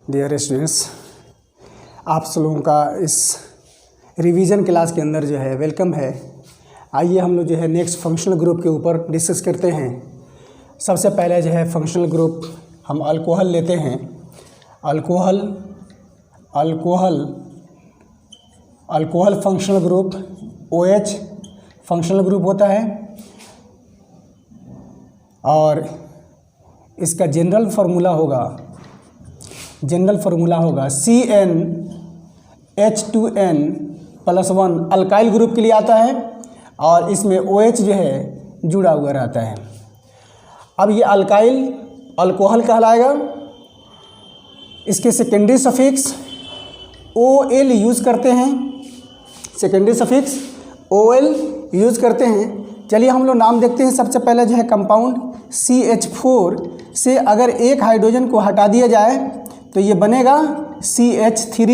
Dear students, आप सब लोगों का इस रिवीजन क्लास के अंदर जो है वेलकम है। आइए हम लोग जो है नेक्स्ट फंक्शनल ग्रुप के ऊपर डिस्कस करते हैं। सबसे पहले जो है फंक्शनल ग्रुप हम अल्कोहल लेते हैं। Alcohol functional group OH functional group होता है और इसका जनरल फार्मूला होगा CnH2n+1 अल्काइल ग्रुप के लिए आता है और इसमें OH जो है जुड़ा हुआ रहता है। अब ये अल्काइल अल्कोहल कहलाएगा। इसके सेकेंडरी सफिक्स OL यूज़ करते हैं, सेकेंडरी सफिक्स OL यूज़ करते हैं। चलिए हम लोग नाम देखते हैं। सबसे पहले जो है कंपाउंड CH4 से अगर एक हाइड्रोजन को हटा दिया जाए तो ये बनेगा CH3,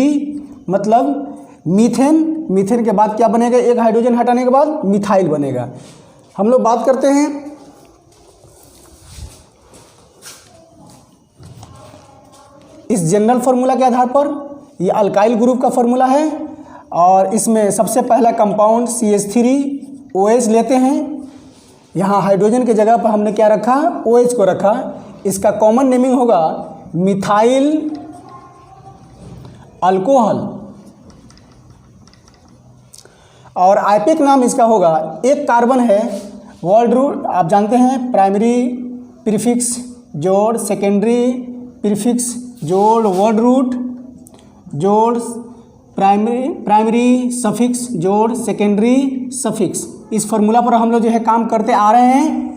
मतलब मीथेन। मीथेन के बाद क्या बनेगा? एक हाइड्रोजन हटाने के बाद मिथाइल बनेगा। हम लोग बात करते हैं इस जनरल फार्मूला के आधार पर। ये अल्काइल ग्रुप का फार्मूला है और इसमें सबसे पहला कंपाउंड CH3OH लेते हैं। यहाँ हाइड्रोजन की जगह पर हमने क्या रखा? OH को रखा। इसका कॉमन नेमिंग होगा मिथाइल अल्कोहल और आइपिक नाम इसका होगा। एक कार्बन है, वर्ड रूट आप जानते हैं, प्राइमरी प्रीफिक्स जोड़ सेकेंडरी प्रीफिक्स जोड़ वर्ड रूट जोड़ प्राइमरी सफिक्स जोड़ सेकेंडरी सफिक्स। इस फार्मूला पर हम लोग जो है काम करते आ रहे हैं।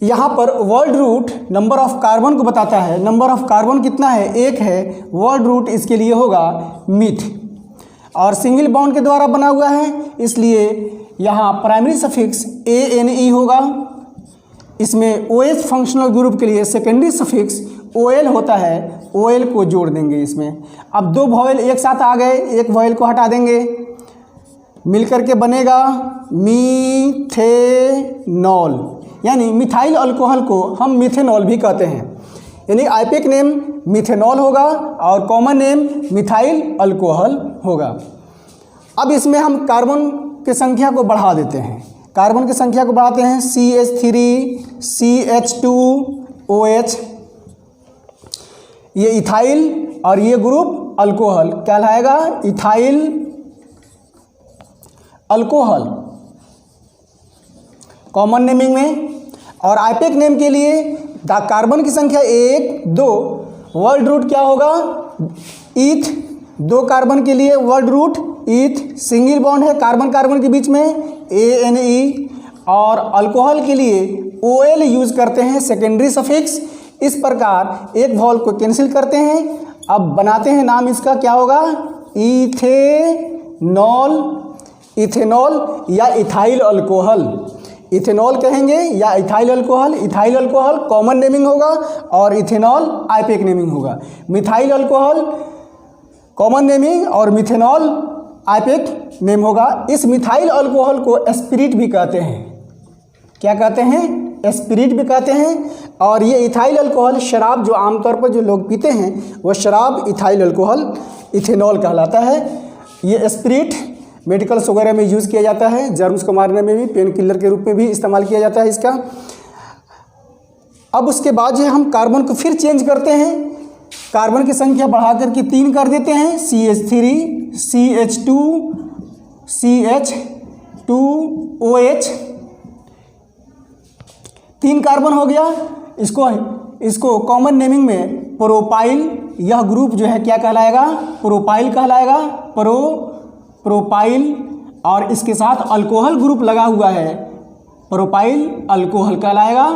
यहाँ पर word root number of carbon को बताता है। नंबर ऑफ कार्बन कितना है? 1 है। वर्ड रूट इसके लिए होगा मीथ और सिंगल बॉन्ड के द्वारा बना हुआ है, इसलिए यहाँ प्राइमरी सफिक्स ANE होगा। इसमें OH फंक्शनल ग्रुप के लिए सेकेंडरी सफिक्स OL होता है, OL को जोड़ देंगे इसमें। अब दो वॉवेल एक साथ आ गए, एक वॉवेल को हटा देंगे, मिलकर के बनेगा मीथेनॉल, यानी मिथाइल अल्कोहल को हम मिथेनॉल भी कहते हैं। यानी आइपिक नेम मिथेनॉल होगा और कॉमन नेम मिथाइल अल्कोहल होगा। अब इसमें हम कार्बन की संख्या को बढ़ा देते हैं। कार्बन की संख्या को बढ़ाते हैं CH3 CH2OH, ये इथाइल और ये ग्रुप अल्कोहल कहलाएगा इथाइल अल्कोहल कॉमन नेमिंग में। और आइपिक नेम के लिए कार्बन की संख्या 1 2, वर्ड रूट क्या होगा? ईथ। 2 कार्बन के लिए वर्ड रूट ईथ। सिंगल बॉन्ड है कार्बन कार्बन के बीच में ANE और अल्कोहल के लिए OL यूज करते हैं, सेकेंडरी सफिक्स। इस प्रकार एक वॉल को कैंसिल करते हैं। अब बनाते हैं नाम इसका, क्या होगा? इथेनॉल या इथाइल अल्कोहल। इथेनॉल कहेंगे या ethyl alcohol. Ethyl alcohol common naming होगा और इथेनॉल आइपिक नेमिंग होगा। मिथाइल अल्कोहल कॉमन नेमिंग और मिथेनॉल आइपिक नेम होगा। इस मिथाइल अल्कोहल को स्पिरिट भी कहते हैं। क्या कहते हैं? स्पिरिट भी कहते हैं। और ये इथाइल अल्कोहल शराब जो आमतौर पर जो लोग पीते हैं वो शराब इथाइल अल्कोहल इथेनॉल कहलाता है। ये स्पिरिट मेडिकल्स वगैरह में यूज़ किया जाता है, जर्म्स को मारने में भी, पेन किलर के रूप में भी इस्तेमाल किया जाता है इसका। अब उसके बाद जो हम कार्बन को फिर चेंज करते हैं। कार्बन की संख्या बढ़ा करके 3 कर देते हैं। CH3 CH2 CH2OH 3 कार्बन हो गया। इसको कॉमन नेमिंग में प्रोपाइल, यह ग्रुप जो है क्या कहलाएगा? प्रोपाइल कहलाएगा। प्रोपाइल और इसके साथ अल्कोहल ग्रुप लगा हुआ है, प्रोपाइल अल्कोहल कहलाएगा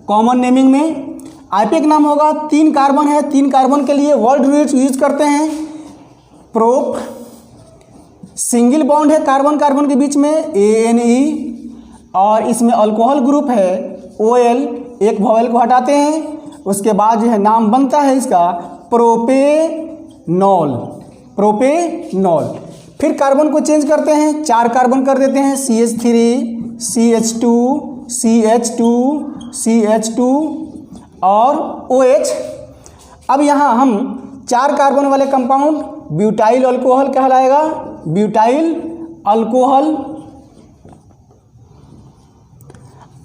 कॉमन नेमिंग में। आइपिक नाम होगा। 3 कार्बन है, 3 कार्बन के लिए वर्ड रूट यूज करते हैं प्रोप। सिंगल बॉन्ड है कार्बन कार्बन के बीच में ANE और इसमें अल्कोहल ग्रुप है OL। एक वॉवेल को हटाते हैं, उसके बाद जो है नाम बनता है इसका प्रोपेनॉल। फिर कार्बन को चेंज करते हैं, 4 कार्बन कर देते हैं। CH3 CH2 और OH अब यहाँ हम 4 कार्बन वाले कंपाउंड ब्यूटाइल अल्कोहल कहलाएगा, ब्यूटाइल अल्कोहल,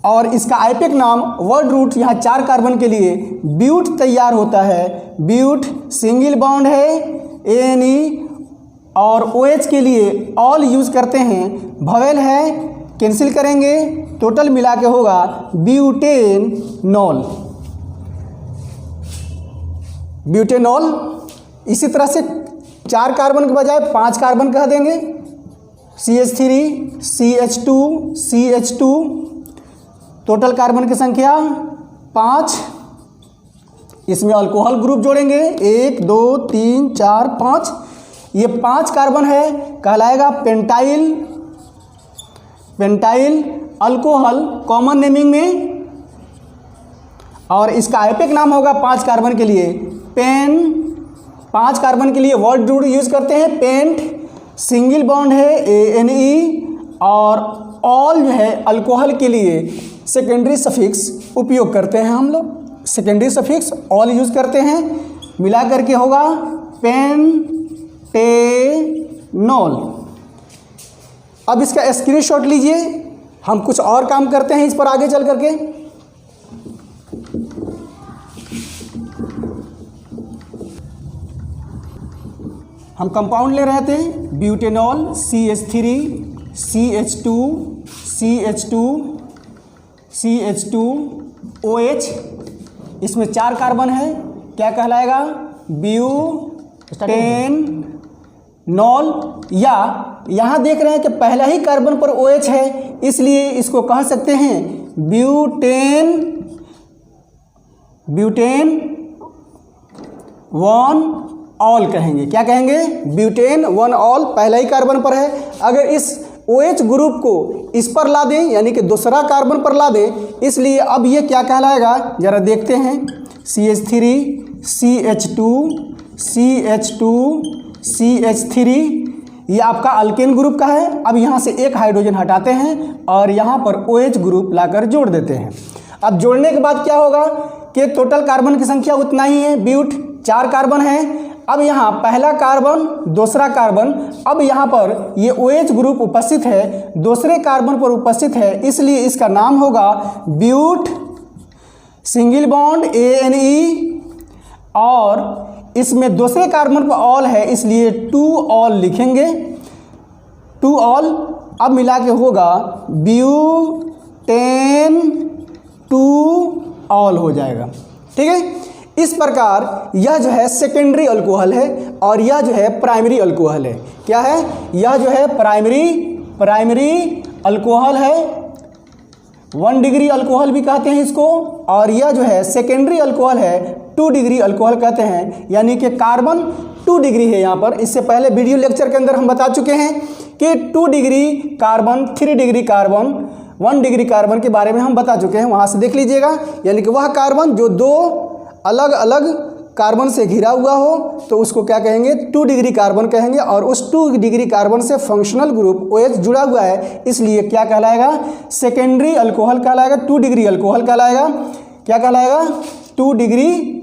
और इसका आईपेक नाम वर्ड रूट यहाँ 4 कार्बन के लिए ब्यूट तैयार होता है। ब्यूट सिंगल बॉन्ड है ANE, और OH के लिए ऑल यूज़ करते हैं, भवेल है, कैंसिल करेंगे, टोटल मिला के होगा ब्यूटेनॉल, ब्यूटेनॉल। इसी तरह से 4 कार्बन के बजाय 5 कार्बन कह देंगे, CH3 CH2 CH2, total carbon की संख्या 5। इसमें अल्कोहल ग्रुप जोड़ेंगे 1 2 3 4 5, ये 5 कार्बन है, कहलाएगा pentyl, pentyl alcohol common naming में, और इसका आईपेक नाम होगा 5 कार्बन के लिए पेन। 5 कार्बन के लिए वर्ड रूट यूज करते हैं पेंट, सिंगल बॉन्ड है ANE, और ऑल जो है अल्कोहल के लिए सेकेंडरी सफिक्स उपयोग करते हैं हम लोग, सेकेंडरी सफिक्स ऑल यूज करते हैं, मिला करके होगा पेंटेनॉल। अब इसका स्क्रीनशॉट लीजिए, हम कुछ और काम करते हैं इस पर आगे चल करके। हम कंपाउंड ले रहे थे butanol CH3 CH2 CH2 CH2 OH, इसमें 4 कार्बन है, क्या कहलाएगा ब्यूटेनॉल। या यहाँ देख रहे हैं कि पहला ही कार्बन पर OH है, इसलिए इसको कह सकते हैं ब्यूटेन 1 ऑल कहेंगे, क्या कहेंगे ब्यूटेन 1 ऑल, पहला ही कार्बन पर है। अगर इस OH ग्रुप को इस पर ला दें, यानी कि दूसरा कार्बन पर ला दें, इसलिए अब ये क्या कहलाएगा जरा देखते हैं, CH3 CH2 CH2 CH3, ये आपका अल्केन ग्रुप का है। अब यहाँ से एक हाइड्रोजन हटाते हैं और यहाँ पर OH ग्रुप लाकर जोड़ देते हैं। अब जोड़ने के बाद क्या होगा कि टोटल कार्बन की संख्या उतना ही है, ब्यूट 4 कार्बन है। अब यहाँ पहला कार्बन दूसरा कार्बन, अब यहाँ पर ये OH ग्रुप उपस्थित है, दूसरे कार्बन पर उपस्थित है, इसलिए इसका नाम होगा ब्यूट सिंगल बॉन्ड ANE, और इसमें दूसरे कार्बन पर ऑल है, इसलिए 2 ऑल लिखेंगे, 2 ऑल। अब मिला के होगा ब्यूटेन 2 ऑल हो जाएगा, ठीक है। इस प्रकार यह जो है सेकेंडरी अल्कोहल है और यह जो है प्राइमरी अल्कोहल है। क्या है? यह जो है प्राइमरी अल्कोहल है, 1 डिग्री अल्कोहल भी कहते हैं इसको, और यह जो है सेकेंडरी अल्कोहल है, 2 डिग्री अल्कोहल कहते हैं, यानी कि कार्बन 2 डिग्री है यहाँ पर। इससे पहले वीडियो लेक्चर के अंदर हम बता चुके हैं कि 2 degree carbon, 3 degree carbon, 1 degree carbon के बारे में हम बता चुके हैं, वहाँ से देख लीजिएगा। यानी कि वह कार्बन जो 2 अलग अलग कार्बन से घिरा हुआ हो तो उसको क्या कहेंगे? 2 डिग्री कार्बन कहेंगे, और उस 2 डिग्री कार्बन से फंक्शनल ग्रुप OH जुड़ा हुआ है, इसलिए क्या कहलाएगा? सेकेंडरी अल्कोहल कहलाएगा, 2 डिग्री अल्कोहल कहलाएगा। क्या कहलाएगा? 2 डिग्री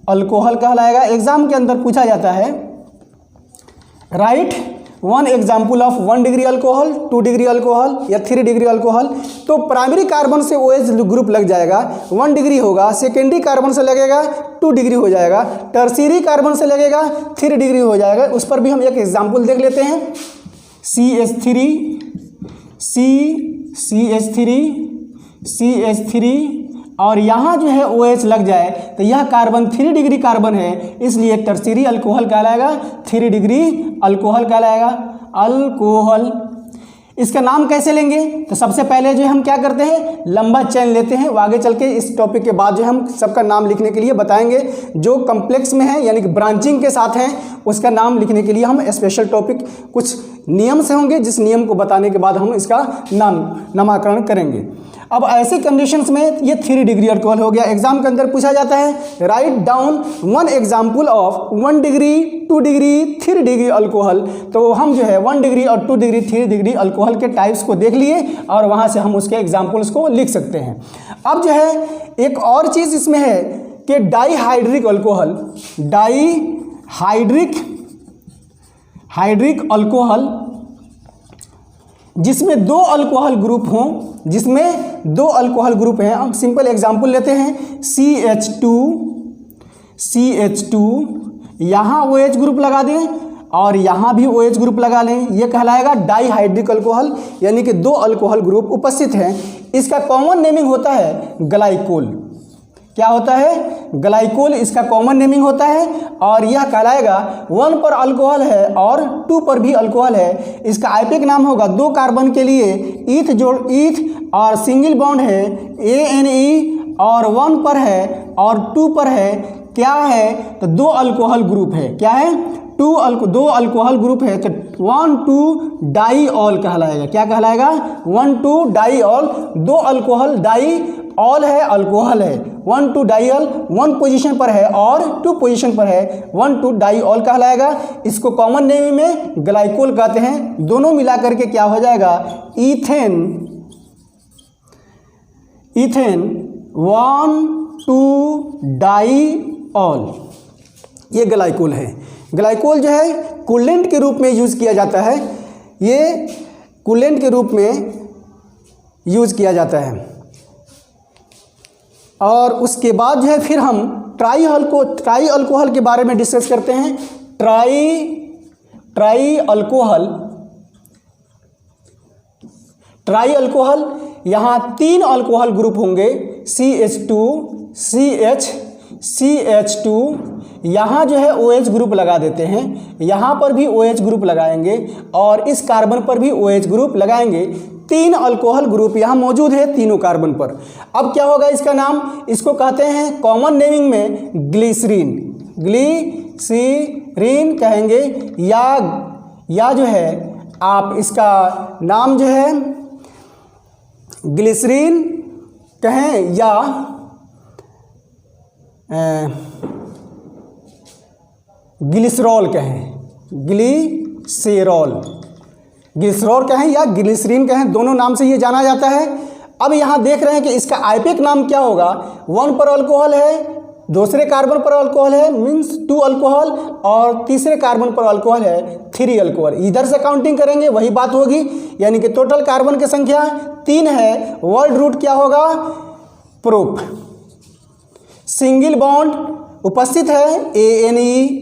अल्कोहल कहलाएगा। एग्जाम के अंदर पूछा जाता है, right 1 example of 1 degree alcohol, 2 degree alcohol या 3 डिग्री अल्कोहल। तो प्राइमरी कार्बन से OH ग्रुप लग जाएगा, 1 डिग्री होगा, सेकेंडरी कार्बन से लगेगा 2 डिग्री हो जाएगा, टर्शियरी कार्बन से लगेगा 3 डिग्री हो जाएगा। उस पर भी हम एक एग्जाम्पल देख लेते हैं, CH3 और यहाँ जो है OH लग जाए तो यह कार्बन 3 डिग्री कार्बन है, इसलिए टर्शियरी अल्कोहल कहलाएगा, 3 डिग्री अल्कोहल कहलाएगा। अल्कोहल इसका नाम कैसे लेंगे? तो सबसे पहले जो हम क्या करते हैं, लंबा चेन लेते हैं। वो आगे चल के इस टॉपिक के बाद जो हम सबका नाम लिखने के लिए बताएंगे, जो कम्प्लेक्स में है यानी कि ब्रांचिंग के साथ हैं उसका नाम लिखने के लिए हम स्पेशल टॉपिक कुछ नियम से होंगे, जिस नियम को बताने के बाद हम इसका नामकरण करेंगे। अब ऐसे कंडीशंस में ये 3 डिग्री अल्कोहल हो गया। एग्जाम के अंदर पूछा जाता है, write down 1 example of 1 degree, 2 degree, 3 degree alcohol. तो हम जो है 1 डिग्री और 2 डिग्री, 3 डिग्री अल्कोहल के टाइप्स को देख लिए और वहाँ से हम उसके एग्जाम्पल्स को लिख सकते हैं। अब जो है एक और चीज़ इसमें है कि डाईहाइड्रिक अल्कोहल, हाइड्रिक अल्कोहल जिसमें दो अल्कोहल ग्रुप हों, जिसमें दो अल्कोहल ग्रुप हैं। हम सिंपल एग्जांपल लेते हैं CH2, यहाँ OH ग्रुप लगा दें और यहाँ भी OH ग्रुप लगा लें, ये कहलाएगा डाईहाइड्रिक अल्कोहल, यानी कि दो अल्कोहल ग्रुप उपस्थित हैं। इसका कॉमन नेमिंग होता है ग्लाइकोल। क्या होता है? ग्लाइकोल इसका कॉमन नेमिंग होता है और यह कहलाएगा 1 पर अल्कोहल है और 2 पर भी अल्कोहल है। इसका आइपिक नाम होगा, 2 कार्बन के लिए ईथ और सिंगल बॉन्ड है ANE और 1 पर है और 2 पर है। क्या है? तो दो अल्कोहल ग्रुप है। क्या है? दो अल्कोहल ग्रुप है, तो 1,2-डाईऑल कहलाएगा। क्या कहलाएगा? 1,2-डाईऑल। दो अल्कोहल, डाईऑल है, अल्कोहल है। 1,2-डाईऑल 1 पोजीशन पर है और 2 पोजीशन पर है, 1,2-डाईऑल कहलाएगा। इसको कॉमन नेम में ग्लाइकोल कहते हैं। दोनों मिलाकर के क्या हो जाएगा? ईथेन 1,2-डाईऑल, ये ग्लाइकोल है। ग्लाइकोल जो है कूलेंट के रूप में यूज़ किया जाता है, ये कूलेंट के रूप में यूज़ किया जाता है। और उसके बाद जो है फिर हम ट्राई अल्कोहल के बारे में डिस्कस करते हैं। ट्राई अल्कोहल यहाँ 3 अल्कोहल ग्रुप होंगे, CH2, यहाँ जो है OH ग्रुप लगा देते हैं, यहाँ पर भी OH ग्रुप लगाएंगे और इस कार्बन पर भी OH ग्रुप लगाएंगे। 3 अल्कोहल ग्रुप यहाँ मौजूद है तीनों कार्बन पर। अब क्या होगा इसका नाम? इसको कहते हैं कॉमन नेमिंग में ग्लिसरीन कहेंगे, या जो है आप इसका नाम जो है ग्लिसरीन कहें या ग्लिसरॉल कहें, ग्लिसरॉल कहें या ग्लिसरीन कहें, दोनों नाम से ये जाना जाता है। अब यहाँ देख रहे हैं कि इसका आइपिक नाम क्या होगा? 1 पर अल्कोहल है, दूसरे कार्बन पर अल्कोहल है मीन्स 2 अल्कोहल और तीसरे कार्बन पर अल्कोहल है 3 अल्कोहल। इधर से काउंटिंग करेंगे वही बात होगी, यानी कि टोटल कार्बन की संख्या 3 है। वर्ड रूट क्या होगा? प्रोप। सिंगल बॉन्ड उपस्थित है ANE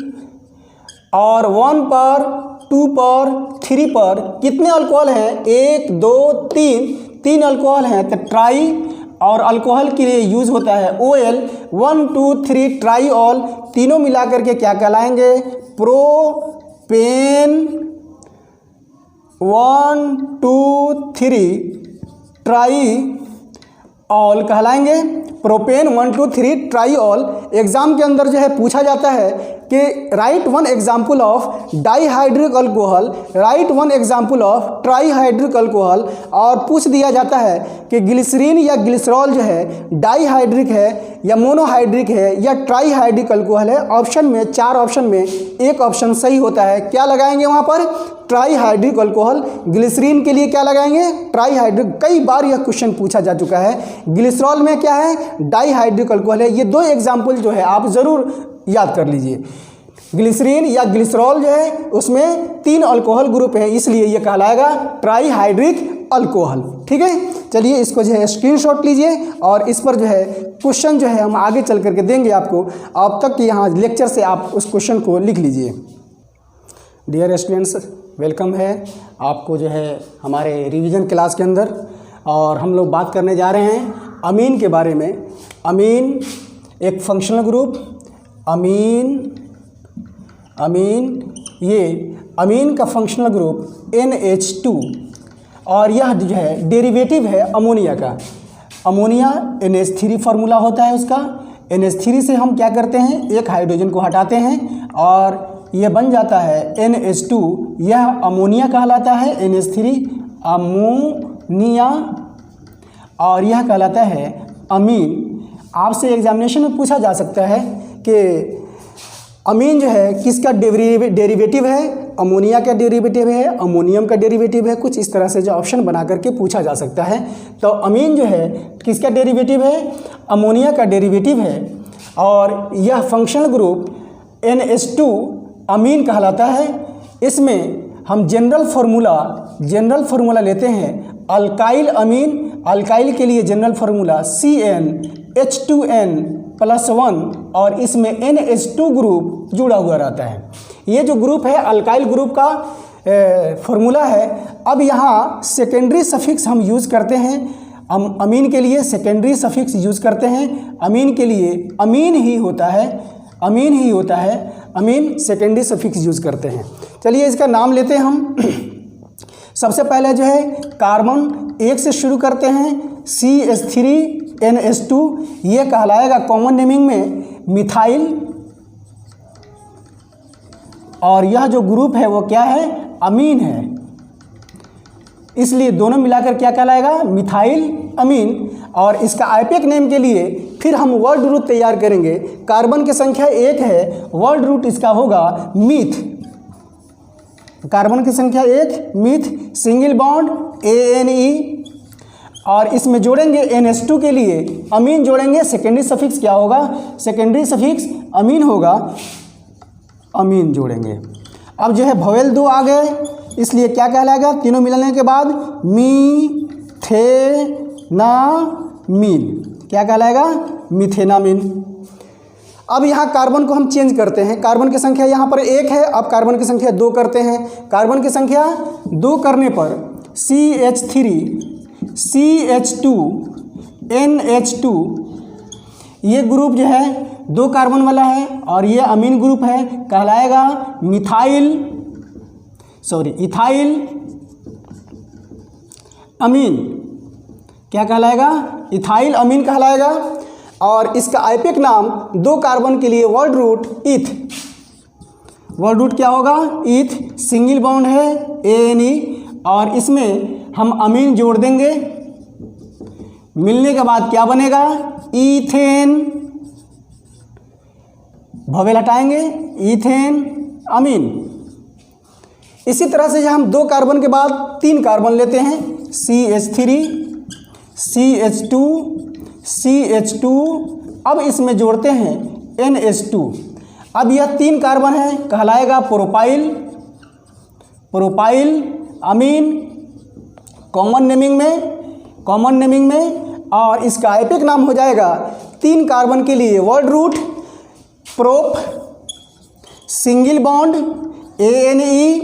और 1 पर, 2 पर, 3 पर कितने अल्कोहल हैं? 1 2 3 अल्कोहल हैं। तो ट्राई और अल्कोहल के लिए यूज होता है OL, 1 2 3 ट्राईऑल। तीनों मिलाकर के क्या कहलाएंगे? प्रोपेन 1 2 3 ट्राईऑल कहलाएंगे। प्रोपेन 1 2 3 ट्राईऑल। एग्जाम के अंदर जो है पूछा जाता है कि right 1 example of dihydric alcohol, right 1 example of trihydric alcohol, और पूछ दिया जाता है कि ग्लिसरीन या ग्लिसरॉल जो है डाईहाइड्रिक है या मोनोहाइड्रिक है या ट्राईहाइड्रिक अल्कोहल है। ऑप्शन में 4 ऑप्शन में एक ऑप्शन सही होता है। क्या लगाएंगे वहाँ पर? Trihydric alcohol. ग्लिसरीन के लिए क्या लगाएंगे? ट्राईहाइड्रिक। कई बार यह क्वेश्चन पूछा जा चुका है। ग्लिसरॉल में क्या है? डाईहाइड्रिक अल्कोहल है। ये 2 एग्जाम्पल जो है आप ज़रूर याद कर लीजिए। ग्लिसरीन या ग्लिसरॉल जो है उसमें 3 अल्कोहल ग्रुप है, इसलिए ये कहलाएगा ट्राईहाइड्रिक अल्कोहल। ठीक है, चलिए इसको जो है स्क्रीनशॉट लीजिए और इस पर जो है क्वेश्चन जो है हम आगे चल करके देंगे आपको। अब तक यहाँ लेक्चर से आप उस क्वेश्चन को लिख लीजिए। डियर स्टूडेंट्स, वेलकम है आपको जो है हमारे रिवीजन क्लास के अंदर, और हम लोग बात करने जा रहे हैं अमीन के बारे में। अमीन एक फंक्शनल ग्रुप, अमीन ये अमीन का फंक्शनल ग्रुप NH2, और यह जो है डेरिवेटिव है अमोनिया का। अमोनिया NH3 फार्मूला होता है उसका। NH3 से हम क्या करते हैं? एक हाइड्रोजन को हटाते हैं और यह बन जाता है NH2। यह अमोनिया कहलाता है, NH3 अमोनिया, और यह कहलाता है अमीन। आपसे एग्जामिनेशन में पूछा जा सकता है कि अमीन जो है किसका डेरिवेटिव है? अमोनिया का डेरिवेटिव है, अमोनियम का डेरिवेटिव है, कुछ इस तरह से जो ऑप्शन बना करके पूछा जा सकता है। तो अमीन जो है किसका डेरिवेटिव है? अमोनिया का डेरिवेटिव है। और यह फंक्शनल ग्रुप NH2 अमीन कहलाता है। इसमें हम जनरल फार्मूला लेते हैं अल्काइल अमीन। अल्काइल के लिए जनरल फार्मूला CnH2n+1 और इसमें NH2 ग्रुप जुड़ा हुआ रहता है। ये जो ग्रुप है अल्काइल ग्रुप का फार्मूला है। अब यहाँ सेकेंडरी सफिक्स हम यूज़ करते हैं। हम अमीन के लिए सेकेंडरी सफिक्स यूज़ करते हैं। अमीन के लिए अमीन ही होता है, अमीन सेकेंडरी सफिक्स यूज़ करते हैं। चलिए इसका नाम लेते हैं हम। सबसे पहले जो है कार्बन एक से शुरू करते हैं CH3NH2, ये कहलाएगा कॉमन नेमिंग में मिथाइल, और यह जो ग्रुप है वो क्या है, अमीन है, इसलिए दोनों मिलाकर क्या कहलाएगा, मिथाइल अमीन। और इसका आईपीएक नेम के लिए फिर हम वर्ड रूट तैयार करेंगे। कार्बन की संख्या 1 है, वर्ड रूट इसका होगा मीथ। कार्बन की संख्या 1 मीथ, सिंगल बॉन्ड ANE, और इसमें जोड़ेंगे NH2 के लिए अमीन जोड़ेंगे। सेकेंडरी सफिक्स क्या होगा, सेकेंडरी सफिक्स अमीन होगा, अमीन जोड़ेंगे। अब जो है वोवेल 2 आ गए, इसलिए क्या कहलाएगा, तीनों मिलने के बाद मीथेनामीन, क्या कहलाएगा, मीथेनामीन। अब यहाँ कार्बन को हम चेंज करते हैं। कार्बन की संख्या यहाँ पर 1 है, अब कार्बन की संख्या 2 करते हैं। कार्बन की संख्या 2 करने पर CH3CH2NH2, ये ग्रुप जो है 2 कार्बन वाला है और ये अमीन ग्रुप है, कहलाएगा इथाइल अमीन। क्या कहलाएगा, इथाइल अमीन कहलाएगा। और इसका आईपीएक नाम 2 कार्बन के लिए वर्ड रूट ईथ, वर्ड रूट क्या होगा, ईथ, सिंगल बॉन्ड है ANE, और इसमें हम अमीन जोड़ देंगे। मिलने के बाद क्या बनेगा, ईथेन, वोवेल हटाएंगे, ईथेन अमीन। इसी तरह से हम 2 कार्बन के बाद 3 कार्बन लेते हैं, CH3 CH2 अब इसमें जोड़ते हैं NH2। अब यह 3 कार्बन है, कहलाएगा प्रोपाइल अमीन कॉमन नेमिंग में, और इसका आईपीएक नाम हो जाएगा 3 कार्बन के लिए word root prop, single bond ANE,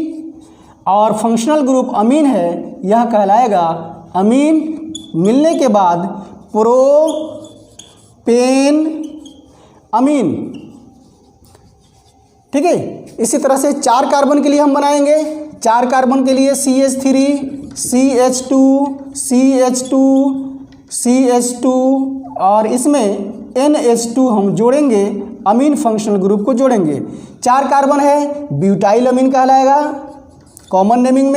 और फंक्शनल ग्रुप अमीन है, यह कहलाएगा अमीन। मिलने के बाद प्रोपेन अमीन, ठीक है। इसी तरह से 4 कार्बन के लिए हम बनाएंगे। 4 कार्बन के लिए CH3 CH2 और इसमें NH2 हम जोड़ेंगे, अमीन फंक्शनल ग्रुप को जोड़ेंगे। 4 कार्बन है, ब्यूटाइल अमीन कहलाएगा। कॉमन नेमिंग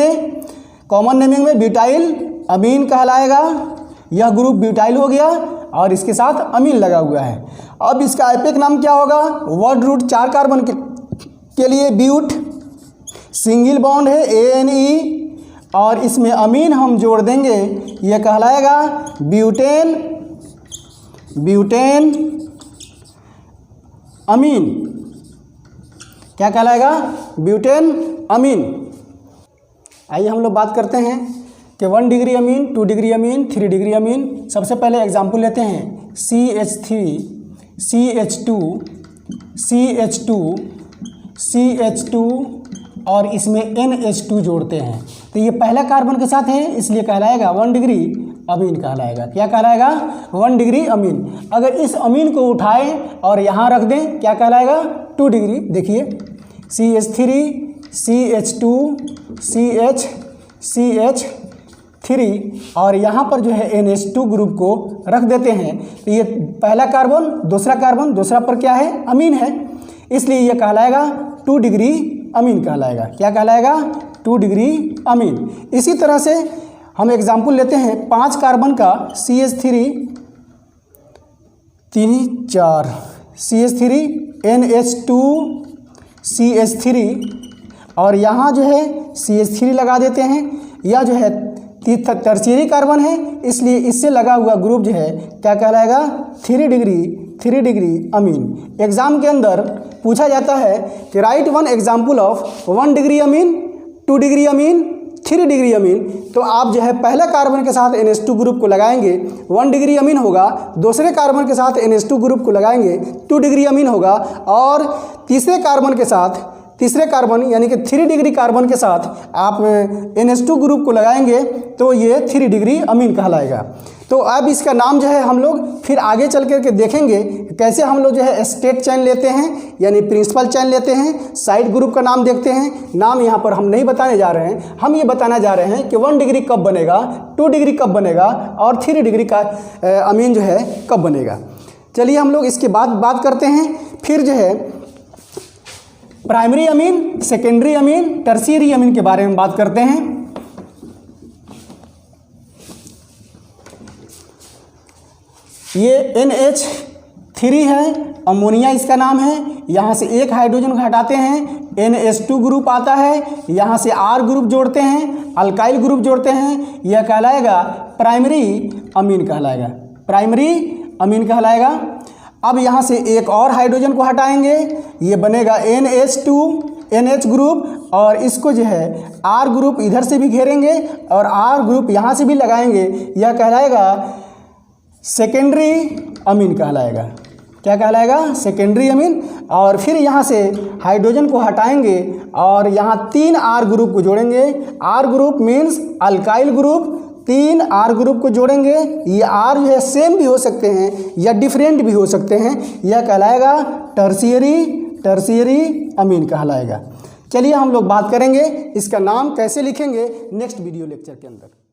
में ब्यूटाइल अमीन कहलाएगा। यह ग्रुप ब्यूटाइल हो गया और इसके साथ अमीन लगा हुआ है। अब इसका आईपीएक नाम क्या होगा, वर्ड रूट 4 कार्बन के लिए ब्यूट, सिंगल बॉन्ड है ANE, और इसमें अमीन हम जोड़ देंगे, यह कहलाएगा ब्यूटेन अमीन। क्या कहलाएगा, ब्यूटेन अमीन। आइए हम लोग बात करते हैं कि 1 degree amine, 2 degree amine, 3 degree amine. सबसे पहले एग्जाम्पल लेते हैं CH3 CH2 और इसमें NH2 जोड़ते हैं, तो ये पहला कार्बन के साथ है, इसलिए कहलाएगा 1 डिग्री अमीन कहलाएगा। क्या कहलाएगा, 1 डिग्री अमीन। अगर इस अमीन को उठाएं और यहाँ रख दें, क्या कहलाएगा, 2 डिग्री। देखिए CH3 CH2 CH3 और यहाँ पर जो है NH2 ग्रुप को रख देते हैं, तो ये पहला कार्बन, दूसरा पर क्या है, अमीन है, इसलिए ये कहलाएगा 2 डिग्री अमीन कहलाएगा। क्या कहलाएगा, 2 डिग्री अमीन। इसी तरह से हम एग्जाम्पल लेते हैं 5 कार्बन का CH3 NH2 CH3 और यहाँ जो है CH3 लगा देते हैं। यह जो है टर्शियरी कार्बन है, इसलिए इससे लगा हुआ ग्रुप जो है क्या कहलाएगा, 3 डिग्री 3 डिग्री अमीन। एग्जाम के अंदर पूछा जाता है कि right one example of 1 degree amine, 2 degree amine, 3 degree amine. तो आप जो है पहले कार्बन के साथ NH2 ग्रुप को लगाएंगे 1 डिग्री अमीन होगा, दूसरे कार्बन के साथ NH2 ग्रुप को लगाएंगे 2 डिग्री अमीन होगा, और तीसरे कार्बन यानी कि 3 डिग्री कार्बन के साथ आप NH2 ग्रुप को लगाएंगे तो ये 3 डिग्री अमीन कहलाएगा। तो अब इसका नाम जो है हम लोग फिर आगे चल कर के देखेंगे कैसे हम लोग जो है स्टेट चेन लेते हैं यानी प्रिंसिपल चेन लेते हैं, साइड ग्रुप का नाम देखते हैं। नाम यहाँ पर हम नहीं बताने जा रहे हैं, हम ये बताना जा रहे हैं कि 1 डिग्री कब बनेगा, 2 डिग्री कब बनेगा और 3 डिग्री का अमीन जो है कब बनेगा। चलिए हम लोग इसके बाद बात करते हैं। फिर जो है primary amine, secondary amine, tertiary amine के बारे में बात करते हैं। ये NH3 है, अमोनिया इसका नाम है। यहाँ से एक हाइड्रोजन को हटाते हैं, NH2 ग्रुप आता है, यहाँ से R ग्रुप जोड़ते हैं, अल्काइल ग्रुप जोड़ते हैं, यह कहलाएगा प्राइमरी अमीन कहलाएगा, प्राइमरी अमीन कहलाएगा। अब यहाँ से एक और हाइड्रोजन को हटाएंगे, ये बनेगा NH ग्रुप, और इसको जो है R ग्रुप इधर से भी घेरेंगे और R ग्रुप यहाँ से भी लगाएंगे, यह कहलाएगा सेकेंडरी अमीन कहलाएगा। क्या कहलाएगा? Secondary amine. और फिर यहाँ से हाइड्रोजन को हटाएंगे और यहाँ 3 R ग्रुप को जोड़ेंगे। R group means alkyl group, 3 R group को जोड़ेंगे। ये R जो है सेम भी हो सकते हैं या डिफरेंट भी हो सकते हैं, यह कहलाएगा टर्शियरी अमीन कहलाएगा। चलिए हम लोग बात करेंगे इसका नाम कैसे लिखेंगे नेक्स्ट वीडियो लेक्चर के अंदर।